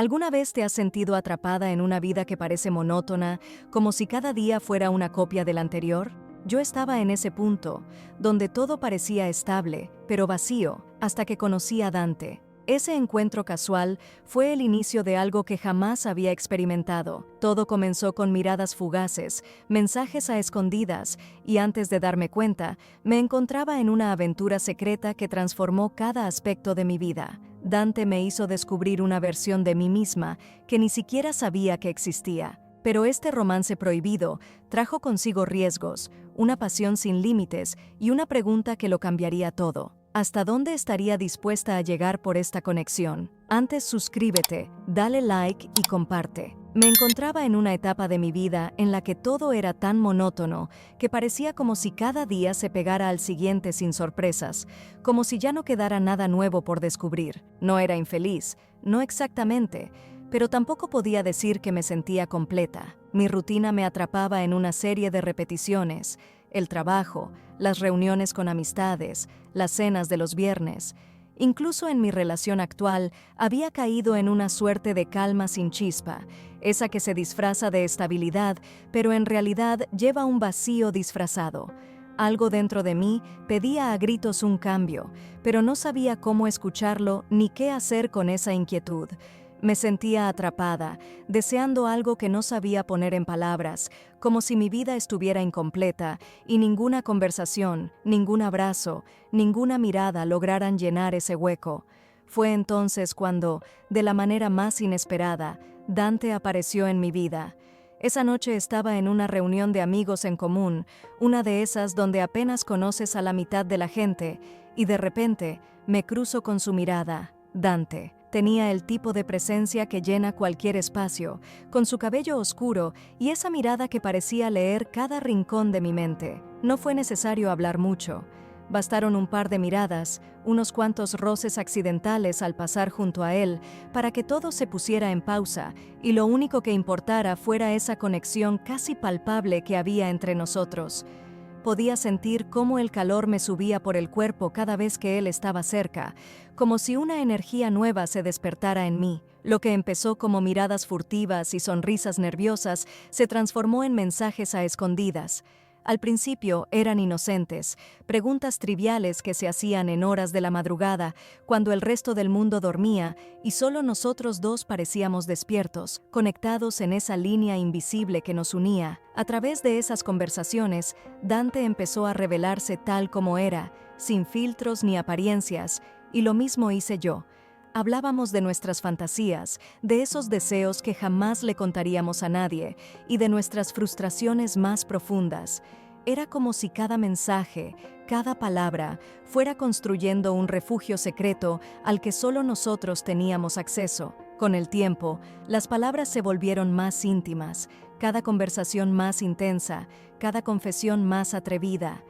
¿Alguna vez te has sentido atrapada en una vida que parece monótona, como si cada día fuera una copia del anterior? Yo estaba en ese punto, donde todo parecía estable, pero vacío, hasta que conocí a Dante. Ese encuentro casual fue el inicio de algo que jamás había experimentado. Todo comenzó con miradas fugaces, mensajes a escondidas, y antes de darme cuenta, me encontraba en una aventura secreta que transformó cada aspecto de mi vida. Dante me hizo descubrir una versión de mí misma que ni siquiera sabía que existía. Pero este romance prohibido trajo consigo riesgos, una pasión sin límites y una pregunta que lo cambiaría todo. ¿Hasta dónde estaría dispuesta a llegar por esta conexión? Antes suscríbete, dale like y comparte. Me encontraba en una etapa de mi vida en la que todo era tan monótono que parecía como si cada día se pegara al siguiente sin sorpresas, como si ya no quedara nada nuevo por descubrir. No era infeliz, no exactamente, pero tampoco podía decir que me sentía completa. Mi rutina me atrapaba en una serie de repeticiones: el trabajo, las reuniones con amistades, las cenas de los viernes. Incluso en mi relación actual había caído en una suerte de calma sin chispa, esa que se disfraza de estabilidad, pero en realidad lleva un vacío disfrazado. Algo dentro de mí pedía a gritos un cambio, pero no sabía cómo escucharlo ni qué hacer con esa inquietud. Me sentía atrapada, deseando algo que no sabía poner en palabras, como si mi vida estuviera incompleta y ninguna conversación, ningún abrazo, ninguna mirada lograran llenar ese hueco. Fue entonces cuando, de la manera más inesperada, Dante apareció en mi vida. Esa noche estaba en una reunión de amigos en común, una de esas donde apenas conoces a la mitad de la gente, y de repente me cruzo con su mirada. Dante tenía el tipo de presencia que llena cualquier espacio, con su cabello oscuro y esa mirada que parecía leer cada rincón de mi mente. No fue necesario hablar mucho. Bastaron un par de miradas, unos cuantos roces accidentales al pasar junto a él, para que todo se pusiera en pausa y lo único que importara fuera esa conexión casi palpable que había entre nosotros. Podía sentir cómo el calor me subía por el cuerpo cada vez que él estaba cerca, como si una energía nueva se despertara en mí. Lo que empezó como miradas furtivas y sonrisas nerviosas se transformó en mensajes a escondidas. Al principio eran inocentes, preguntas triviales que se hacían en horas de la madrugada, cuando el resto del mundo dormía y solo nosotros dos parecíamos despiertos, conectados en esa línea invisible que nos unía. A través de esas conversaciones, Dante empezó a revelarse tal como era, sin filtros ni apariencias, y lo mismo hice yo. Hablábamos de nuestras fantasías, de esos deseos que jamás le contaríamos a nadie, y de nuestras frustraciones más profundas. Era como si cada mensaje, cada palabra, fuera construyendo un refugio secreto al que solo nosotros teníamos acceso. Con el tiempo, las palabras se volvieron más íntimas, cada conversación más intensa, cada confesión más atrevida.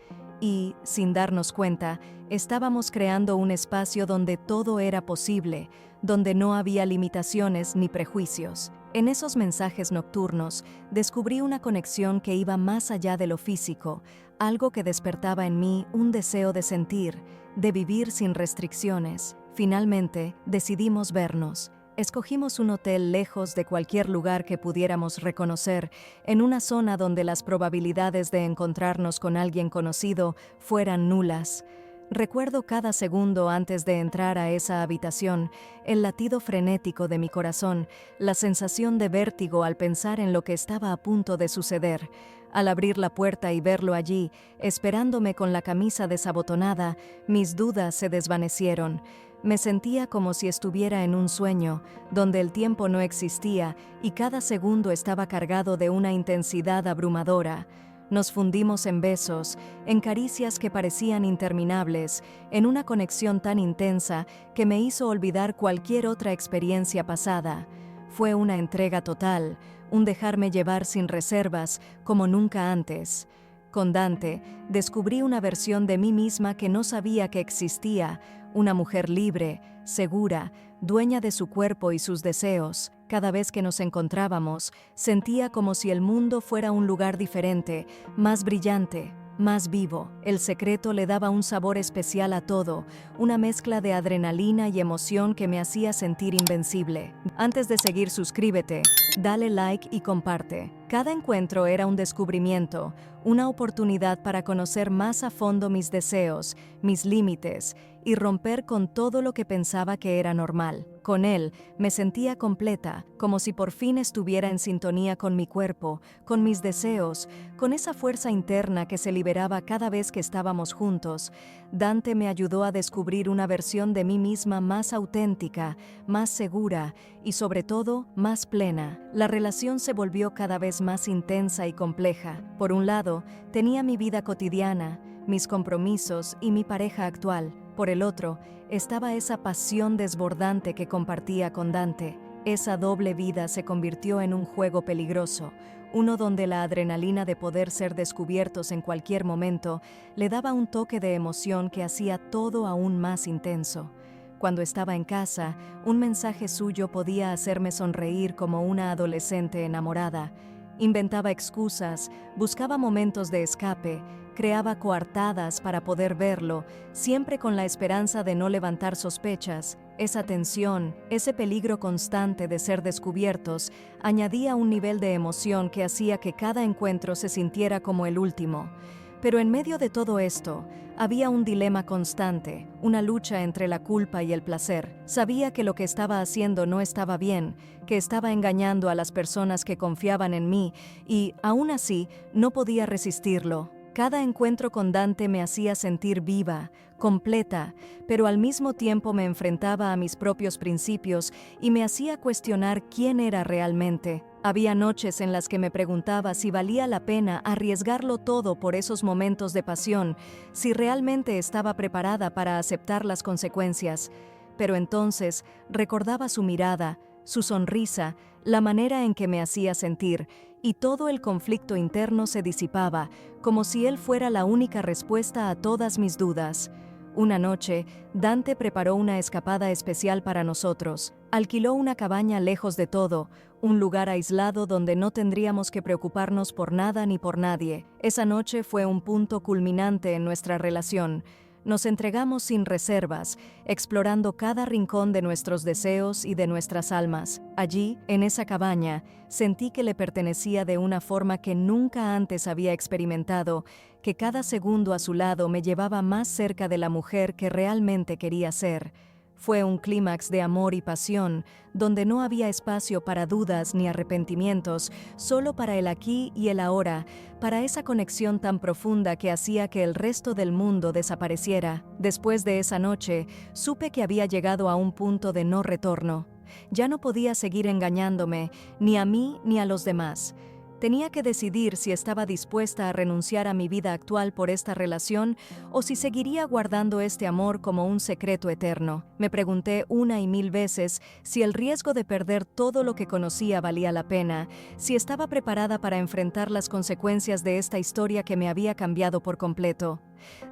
Y, sin darnos cuenta, estábamos creando un espacio donde todo era posible, donde no había limitaciones ni prejuicios. En esos mensajes nocturnos, descubrí una conexión que iba más allá de lo físico, algo que despertaba en mí un deseo de sentir, de vivir sin restricciones. Finalmente, decidimos vernos. Escogimos un hotel lejos de cualquier lugar que pudiéramos reconocer, en una zona donde las probabilidades de encontrarnos con alguien conocido fueran nulas. Recuerdo cada segundo antes de entrar a esa habitación, el latido frenético de mi corazón, la sensación de vértigo al pensar en lo que estaba a punto de suceder. Al abrir la puerta y verlo allí, esperándome con la camisa desabotonada, mis dudas se desvanecieron. Me sentía como si estuviera en un sueño, donde el tiempo no existía y cada segundo estaba cargado de una intensidad abrumadora. Nos fundimos en besos, en caricias que parecían interminables, en una conexión tan intensa que me hizo olvidar cualquier otra experiencia pasada. Fue una entrega total, un dejarme llevar sin reservas, como nunca antes. Con Dante, descubrí una versión de mí misma que no sabía que existía, una mujer libre, segura, dueña de su cuerpo y sus deseos. Cada vez que nos encontrábamos, sentía como si el mundo fuera un lugar diferente, más brillante, más vivo. El secreto le daba un sabor especial a todo, una mezcla de adrenalina y emoción que me hacía sentir invencible. Antes de seguir, suscríbete, dale like y comparte. Cada encuentro era un descubrimiento, una oportunidad para conocer más a fondo mis deseos, mis límites y romper con todo lo que pensaba que era normal. Con él me sentía completa, como si por fin estuviera en sintonía con mi cuerpo, con mis deseos, con esa fuerza interna que se liberaba cada vez que estábamos juntos. Dante me ayudó a descubrir una versión de mí misma más auténtica, más segura y sobre todo más plena. La relación se volvió cada vez más intensa y compleja. Por un lado, tenía mi vida cotidiana, mis compromisos y mi pareja actual. Por el otro, estaba esa pasión desbordante que compartía con Dante. Esa doble vida se convirtió en un juego peligroso, uno donde la adrenalina de poder ser descubiertos en cualquier momento le daba un toque de emoción que hacía todo aún más intenso. Cuando estaba en casa, un mensaje suyo podía hacerme sonreír como una adolescente enamorada. Inventaba excusas, buscaba momentos de escape, creaba coartadas para poder verlo, siempre con la esperanza de no levantar sospechas. Esa tensión, ese peligro constante de ser descubiertos, añadía un nivel de emoción que hacía que cada encuentro se sintiera como el último. Pero en medio de todo esto, había un dilema constante, una lucha entre la culpa y el placer. Sabía que lo que estaba haciendo no estaba bien, que estaba engañando a las personas que confiaban en mí y, aún así, no podía resistirlo. Cada encuentro con Dante me hacía sentir viva, completa, pero al mismo tiempo me enfrentaba a mis propios principios y me hacía cuestionar quién era realmente. Había noches en las que me preguntaba si valía la pena arriesgarlo todo por esos momentos de pasión, si realmente estaba preparada para aceptar las consecuencias. Pero entonces recordaba su mirada, su sonrisa, la manera en que me hacía sentir, y todo el conflicto interno se disipaba, como si él fuera la única respuesta a todas mis dudas. Una noche, Dante preparó una escapada especial para nosotros. Alquiló una cabaña lejos de todo, un lugar aislado donde no tendríamos que preocuparnos por nada ni por nadie. Esa noche fue un punto culminante en nuestra relación. Nos entregamos sin reservas, explorando cada rincón de nuestros deseos y de nuestras almas. Allí, en esa cabaña, sentí que le pertenecía de una forma que nunca antes había experimentado, que cada segundo a su lado me llevaba más cerca de la mujer que realmente quería ser. Fue un clímax de amor y pasión, donde no había espacio para dudas ni arrepentimientos, solo para el aquí y el ahora, para esa conexión tan profunda que hacía que el resto del mundo desapareciera. Después de esa noche, supe que había llegado a un punto de no retorno. Ya no podía seguir engañándome, ni a mí ni a los demás. Tenía que decidir si estaba dispuesta a renunciar a mi vida actual por esta relación o si seguiría guardando este amor como un secreto eterno. Me pregunté una y mil veces si el riesgo de perder todo lo que conocía valía la pena, si estaba preparada para enfrentar las consecuencias de esta historia que me había cambiado por completo.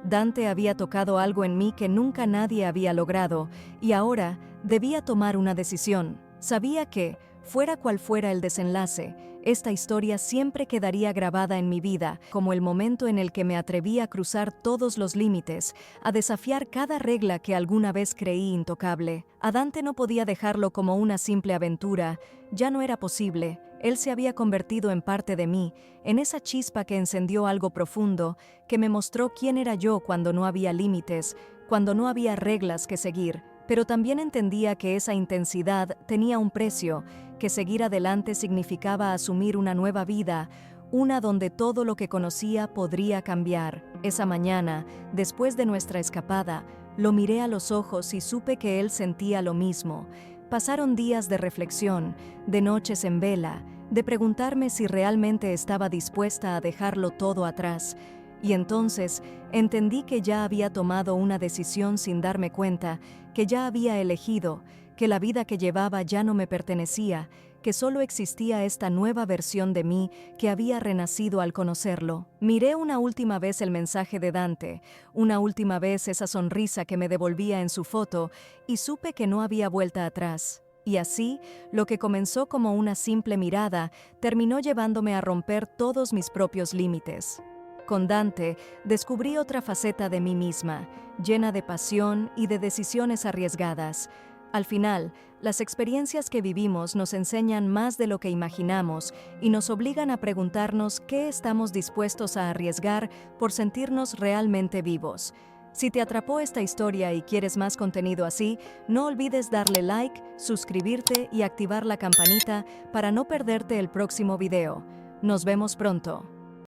Dante había tocado algo en mí que nunca nadie había logrado, y ahora debía tomar una decisión. Sabía que, fuera cual fuera el desenlace, esta historia siempre quedaría grabada en mi vida, como el momento en el que me atreví a cruzar todos los límites, a desafiar cada regla que alguna vez creí intocable. A Dante no podía dejarlo como una simple aventura, ya no era posible. Él se había convertido en parte de mí, en esa chispa que encendió algo profundo, que me mostró quién era yo cuando no había límites, cuando no había reglas que seguir. Pero también entendía que esa intensidad tenía un precio, que seguir adelante significaba asumir una nueva vida, una donde todo lo que conocía podría cambiar. Esa mañana, después de nuestra escapada, lo miré a los ojos y supe que él sentía lo mismo. Pasaron días de reflexión, de noches en vela, de preguntarme si realmente estaba dispuesta a dejarlo todo atrás. Y entonces entendí que ya había tomado una decisión sin darme cuenta, que ya había elegido, que la vida que llevaba ya no me pertenecía, que solo existía esta nueva versión de mí que había renacido al conocerlo. Miré una última vez el mensaje de Dante, una última vez esa sonrisa que me devolvía en su foto, y supe que no había vuelta atrás. Y así, lo que comenzó como una simple mirada, terminó llevándome a romper todos mis propios límites. Con Dante, descubrí otra faceta de mí misma, llena de pasión y de decisiones arriesgadas. Al final, las experiencias que vivimos nos enseñan más de lo que imaginamos y nos obligan a preguntarnos qué estamos dispuestos a arriesgar por sentirnos realmente vivos. Si te atrapó esta historia y quieres más contenido así, no olvides darle like, suscribirte y activar la campanita para no perderte el próximo video. Nos vemos pronto.